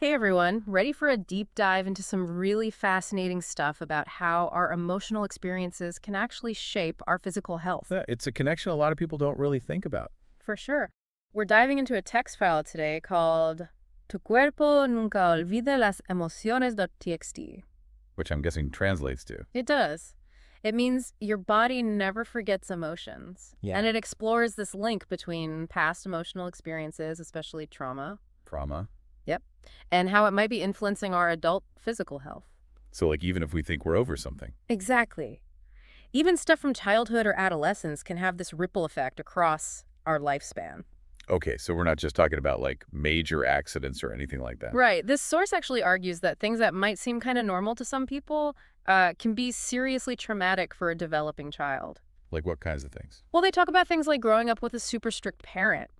Hey everyone, ready for a deep dive into some really fascinating stuff about how our emotional experiences can actually shape our physical health? Yeah, it's a connection a lot of people don't really think about, For sure. We're diving into a text file today called Tu cuerpo nunca olvida las emociones.txt. which I'm guessing translates to. It does. It means your body never forgets emotions. Yeah. And it explores this link between past emotional experiences, especially trauma. Trauma. Yep. And how it might be influencing our adult physical health. So, like, even if we think we're over something. Exactly. Even stuff from childhood or adolescence can have this ripple effect across our lifespan. Okay, so we're not just talking about, like, major accidents or anything like that. Right. This source actually argues that things that might seem kind of normal to some people can be seriously traumatic for a developing child. Like, what kinds of things? Well, they talk about things like growing up with a super strict parent,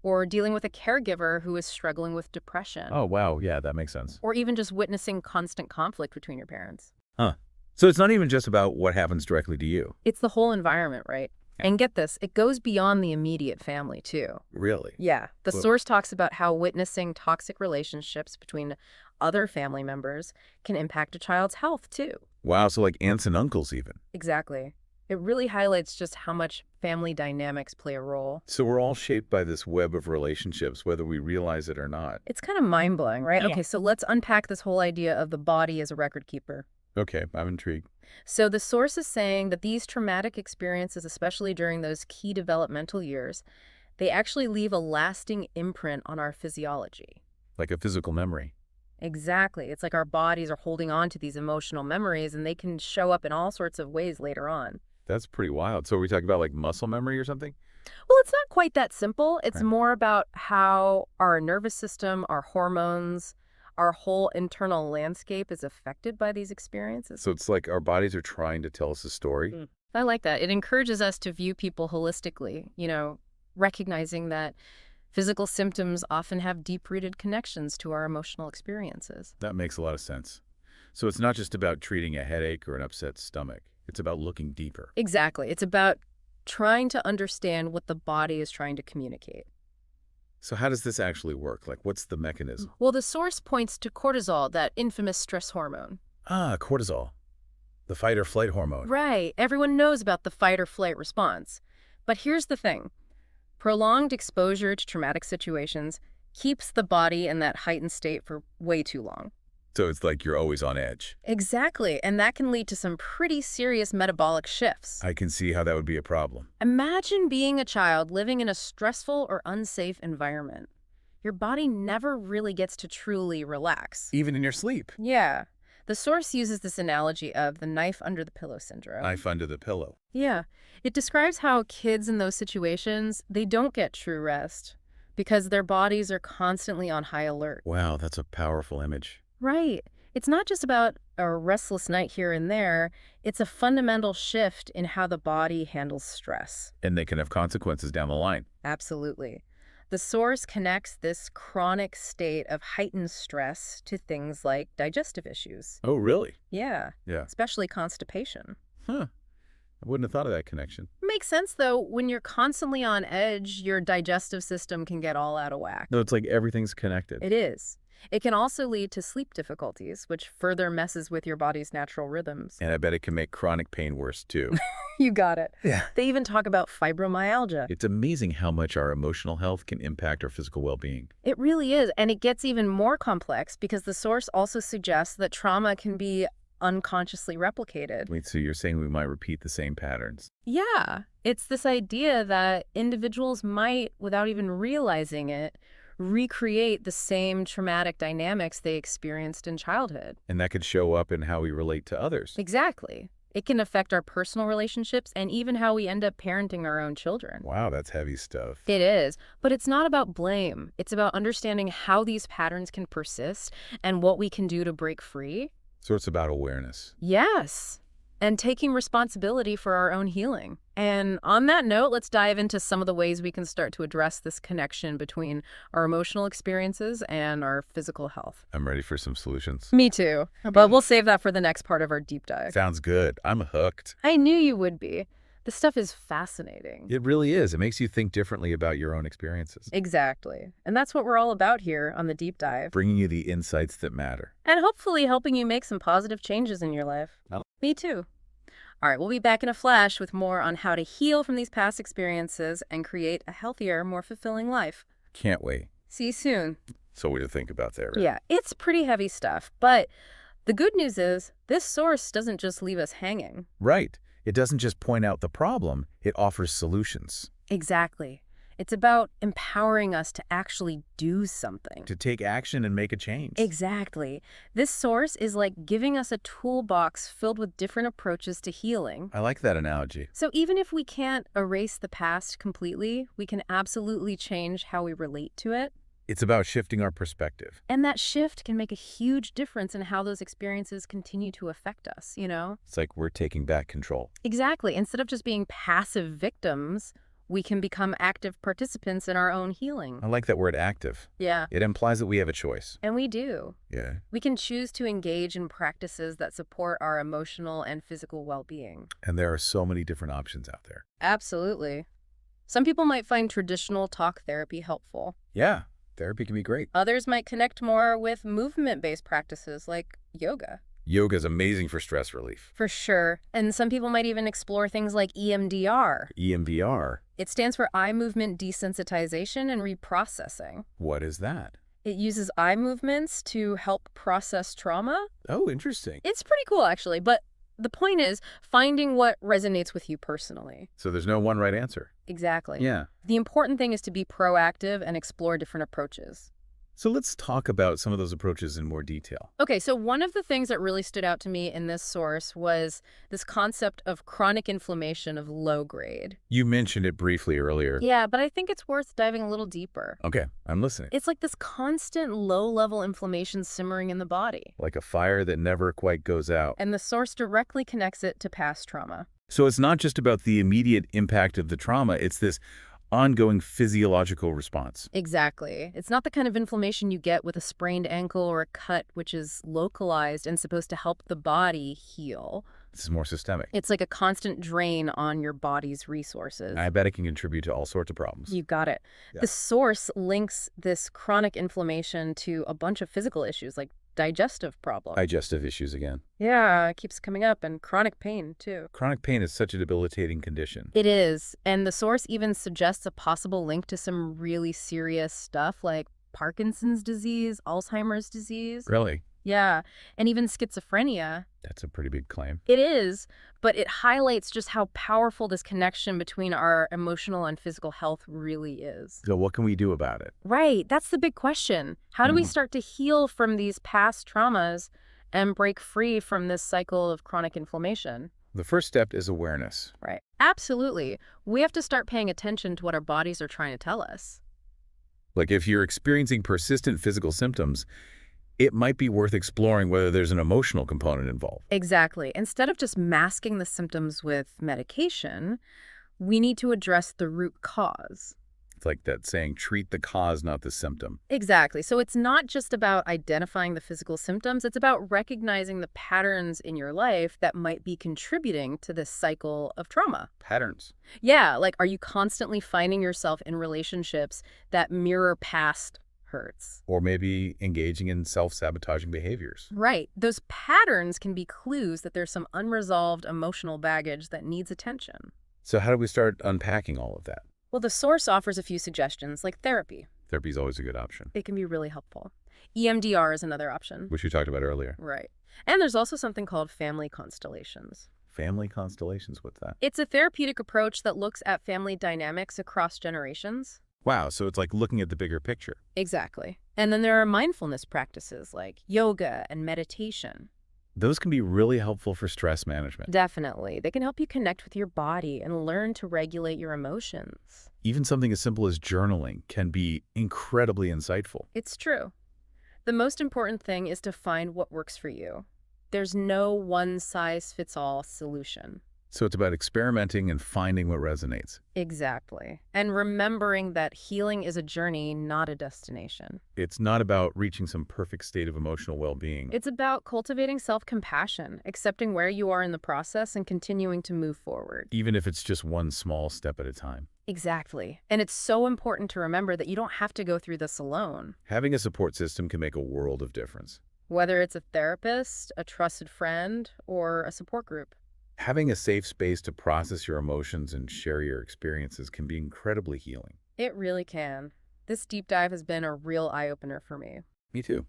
or dealing with a caregiver who is struggling with depression, Oh, wow. Yeah, that makes sense. or even just witnessing constant conflict between your parents. Huh. So it's not even just about what happens directly to you. It's the whole environment, right? Yeah. And get this, it goes beyond the immediate family, too. Really? Yeah, the Well- source talks about how witnessing toxic relationships between other family members can impact a child's health, too. Wow, so like aunts and uncles even. Exactly. It really highlights just how much family dynamics play a role. So we're all shaped by this web of relationships, whether we realize it or not. It's kind of mind-blowing, right? Yeah. Okay, so let's unpack this whole idea of the body as a record keeper. Okay, I'm intrigued. So the source is saying that these traumatic experiences, especially during those key developmental years, they actually leave a lasting imprint on our physiology. Like a physical memory. Exactly. It's like our bodies are holding on to these emotional memories, and they can show up in all sorts of ways later on. That's pretty wild. So are we talking about like muscle memory or something? Well, it's not quite that simple. It's Right. more about how our nervous system, our hormones, our whole internal landscape is affected by these experiences. So it's like our bodies are trying to tell us a story. I like that. It encourages us to view people holistically, recognizing that physical symptoms often have deep-rooted connections to our emotional experiences. That makes a lot of sense. So it's not just about treating a headache or an upset stomach. It's about looking deeper. Exactly. It's about trying to understand what the body is trying to communicate. So how does this actually work? Like, what's the mechanism? Well, the source points to cortisol, that infamous stress hormone. Ah, cortisol, the fight or flight hormone. Right. Everyone knows about the fight or flight response. But here's the thing. Prolonged exposure to traumatic situations keeps the body in that heightened state for way too long. So it's like you're always on edge. Exactly. And that can lead to some pretty serious metabolic shifts. I can see how that would be a problem. Imagine being a child living in a stressful or unsafe environment. Your body never really gets to truly relax. Even in your sleep. Yeah. The source uses this analogy of the knife under the pillow syndrome. Knife under the pillow. Yeah. It describes how kids in those situations, they don't get true rest because their bodies are constantly on high alert. Wow, that's a powerful image. Right. It's not just about a restless night here and there. It's a fundamental shift in how the body handles stress. And they can have consequences down the line. Absolutely. The source connects this chronic state of heightened stress to things like digestive issues. Oh, really? Yeah, Yeah. especially constipation. Huh. I wouldn't have thought of that connection. Makes sense, though. When you're constantly on edge, your digestive system can get all out of whack. No, it's like everything's connected. It is. It can also lead to sleep difficulties, which further messes with your body's natural rhythms. And I bet it can make chronic pain worse, too. You got it. Yeah. They even talk about fibromyalgia. It's amazing how much our emotional health can impact our physical well-being. It really is, and it gets even more complex because the source also suggests that trauma can be unconsciously replicated. Wait, so you're saying we might repeat the same patterns? Yeah, it's this idea that individuals might, without even realizing it, recreate the same traumatic dynamics they experienced in childhood. And that could show up in how we relate to others. Exactly. It can affect our personal relationships and even how we end up parenting our own children. Wow, that's heavy stuff. It is, but it's not about blame. It's about understanding how these patterns can persist and what we can do to break free. So it's about awareness. Yes, and taking responsibility for our own healing. And on that note, let's dive into some of the ways we can start to address this connection between our emotional experiences and our physical health. I'm ready for some solutions. Me too, but we'll save that for the next part of our deep dive. Sounds good. I'm hooked. I knew you would be. This stuff is fascinating. It really is. It makes you think differently about your own experiences, Exactly. And that's what we're all about here on the deep dive. bringing you the insights that matter. And hopefully helping you make some positive changes in your life. Oh. Me too. All right, we'll be back in a flash with more on how to heal from these past experiences and create a healthier, more fulfilling life. Can't wait. See you soon. So what to think about there, right? Yeah, it's pretty heavy stuff, but the good news is this source doesn't just leave us hanging. Right. It doesn't just point out the problem, it offers solutions. Exactly. It's about empowering us to actually do something. To take action and make a change. Exactly. This source is like giving us a toolbox filled with different approaches to healing. I like that analogy. So even if we can't erase the past completely, we can absolutely change how we relate to it. It's about shifting our perspective. And that shift can make a huge difference in how those experiences continue to affect us, you know? It's like we're taking back control. Exactly. Instead of just being passive victims, we can become active participants in our own healing. I like that word active. Yeah. It implies that we have a choice. And we do. Yeah. We can choose to engage in practices that support our emotional and physical well-being. And there are so many different options out there. Absolutely. Some people might find traditional talk therapy helpful. Yeah. Therapy can be great. Others might connect more with movement-based practices like yoga. Yoga is amazing for stress relief. For sure. And some people might even explore things like EMDR. EMDR. It stands for eye movement desensitization and reprocessing. What is that? It uses eye movements to help process trauma. Oh, interesting. It's pretty cool, actually, but the point is finding what resonates with you personally. So there's no one right answer. Exactly. Yeah. The important thing is to be proactive and explore different approaches. So let's talk about some of those approaches in more detail. Okay, so one of the things that really stood out to me in this source was this concept of chronic inflammation of low grade. You mentioned it briefly earlier. Yeah, but I think it's worth diving a little deeper. Okay, I'm listening. It's like this constant low-level inflammation simmering in the body. Like a fire that never quite goes out. And the source directly connects it to past trauma. So it's not just about the immediate impact of the trauma, it's this ongoing physiological response. Exactly. It's not the kind of inflammation you get with a sprained ankle or a cut, which is localized and supposed to help the body heal. This is more systemic. It's like a constant drain on your body's resources. I bet it can contribute to all sorts of problems. You got it. Yeah. The source links this chronic inflammation to a bunch of physical issues like digestive problems. Digestive issues again. Yeah, it keeps coming up, and chronic pain, too. Chronic pain is such a debilitating condition. It is, and the source even suggests a possible link to some really serious stuff like Parkinson's disease, Alzheimer's disease. Really? Yeah, and even schizophrenia. That's a pretty big claim. It is, but it highlights just how powerful this connection between our emotional and physical health really is. So what can we do about it? Right, that's the big question. How do we start to heal from these past traumas and break free from this cycle of chronic inflammation? The first step is awareness. Right. Absolutely. We have to start paying attention to what our bodies are trying to tell us. Like if you're experiencing persistent physical symptoms, it might be worth exploring whether there's an emotional component involved. Exactly. Instead of just masking the symptoms with medication, we need to address the root cause. It's like that saying, treat the cause, not the symptom. Exactly. So it's not just about identifying the physical symptoms, it's about recognizing the patterns in your life that might be contributing to this cycle of trauma. Patterns. Yeah, like are you constantly finding yourself in relationships that mirror past hurts? Or maybe engaging in self-sabotaging behaviors. Right. Those patterns can be clues that there's some unresolved emotional baggage that needs attention. So how do we start unpacking all of that? Well, the source offers a few suggestions, like therapy. Therapy is always a good option, It can be really helpful. EMDR is another option. which we talked about earlier. Right. And there's also something called family constellations. Family constellations, what's that? It's a therapeutic approach that looks at family dynamics across generations. Wow, so it's like looking at the bigger picture. Exactly. And then there are mindfulness practices like yoga and meditation. Those can be really helpful for stress management. Definitely. They can help you connect with your body and learn to regulate your emotions. Even something as simple as journaling can be incredibly insightful. It's true. The most important thing is to find what works for you. There's no one-size-fits-all solution. So it's about experimenting and finding what resonates. Exactly. And remembering that healing is a journey, not a destination. It's not about reaching some perfect state of emotional well-being. It's about cultivating self-compassion, accepting where you are in the process, and continuing to move forward. Even if it's just one small step at a time. Exactly. And it's so important to remember that you don't have to go through this alone. Having a support system can make a world of difference. Whether it's a therapist, a trusted friend, or a support group. Having a safe space to process your emotions and share your experiences can be incredibly healing. It really can. This deep dive has been a real eye-opener for me. Me too.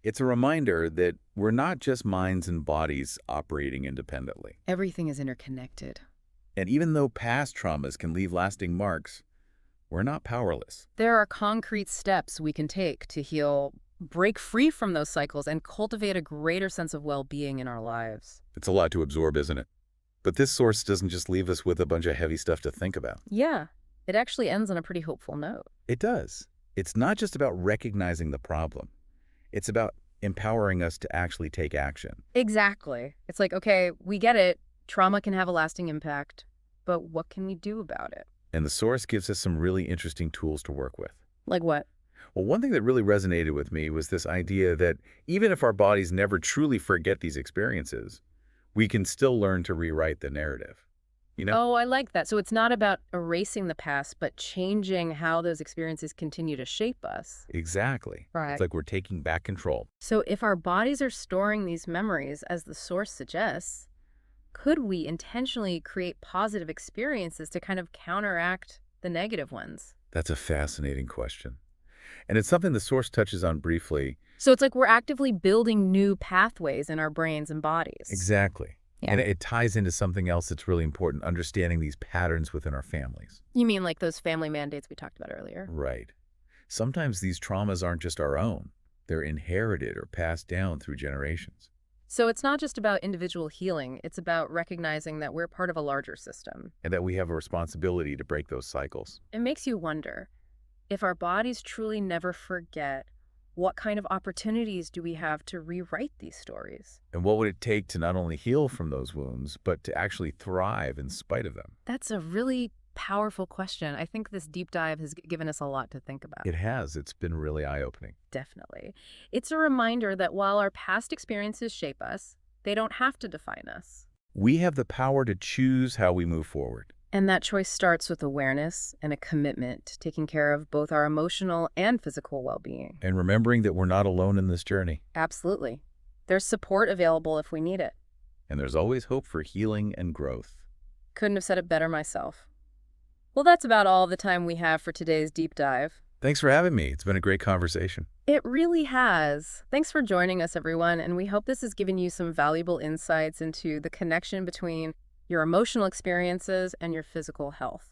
It's a reminder that we're not just minds and bodies operating independently. Everything is interconnected. And even though past traumas can leave lasting marks, we're not powerless. There are concrete steps we can take to heal, break free from those cycles, and cultivate a greater sense of well-being in our lives. It's a lot to absorb, isn't it? But this source doesn't just leave us with a bunch of heavy stuff to think about. Yeah, it actually ends on a pretty hopeful note. It does. It's not just about recognizing the problem. It's about empowering us to actually take action. Exactly. It's like, okay, we get it. Trauma can have a lasting impact, but what can we do about it? And the source gives us some really interesting tools to work with. Like what? Well, one thing that really resonated with me was this idea that even if our bodies never truly forget these experiences, we can still learn to rewrite the narrative. You know? Oh, I like that. So it's not about erasing the past, but changing how those experiences continue to shape us. Exactly. Right. It's like we're taking back control. So if our bodies are storing these memories, as the source suggests, could we intentionally create positive experiences to kind of counteract the negative ones? That's a fascinating question. And it's something the source touches on briefly. So it's like we're actively building new pathways in our brains and bodies. Exactly. Yeah. And it ties into something else that's really important, understanding these patterns within our families. You mean like those family mandates we talked about earlier? Right. Sometimes these traumas aren't just our own. They're inherited or passed down through generations. So it's not just about individual healing, it's about recognizing that we're part of a larger system. And that we have a responsibility to break those cycles. It makes you wonder, if our bodies truly never forget, what kind of opportunities do we have to rewrite these stories? And what would it take to not only heal from those wounds, but to actually thrive in spite of them? That's a really powerful question. I think this deep dive has given us a lot to think about. It has. It's been really eye-opening. Definitely. It's a reminder that while our past experiences shape us, they don't have to define us. We have the power to choose how we move forward. And that choice starts with awareness and a commitment to taking care of both our emotional and physical well-being. And remembering that we're not alone in this journey. Absolutely. There's support available if we need it. And there's always hope for healing and growth. Couldn't have said it better myself. Well, that's about all the time we have for today's deep dive. Thanks for having me. It's been a great conversation. It really has. Thanks for joining us, everyone, and we hope this has given you some valuable insights into the connection between your emotional experiences and your physical health.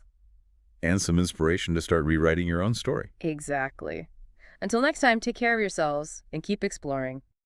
And some inspiration to start rewriting your own story. Exactly. Until next time, take care of yourselves and keep exploring.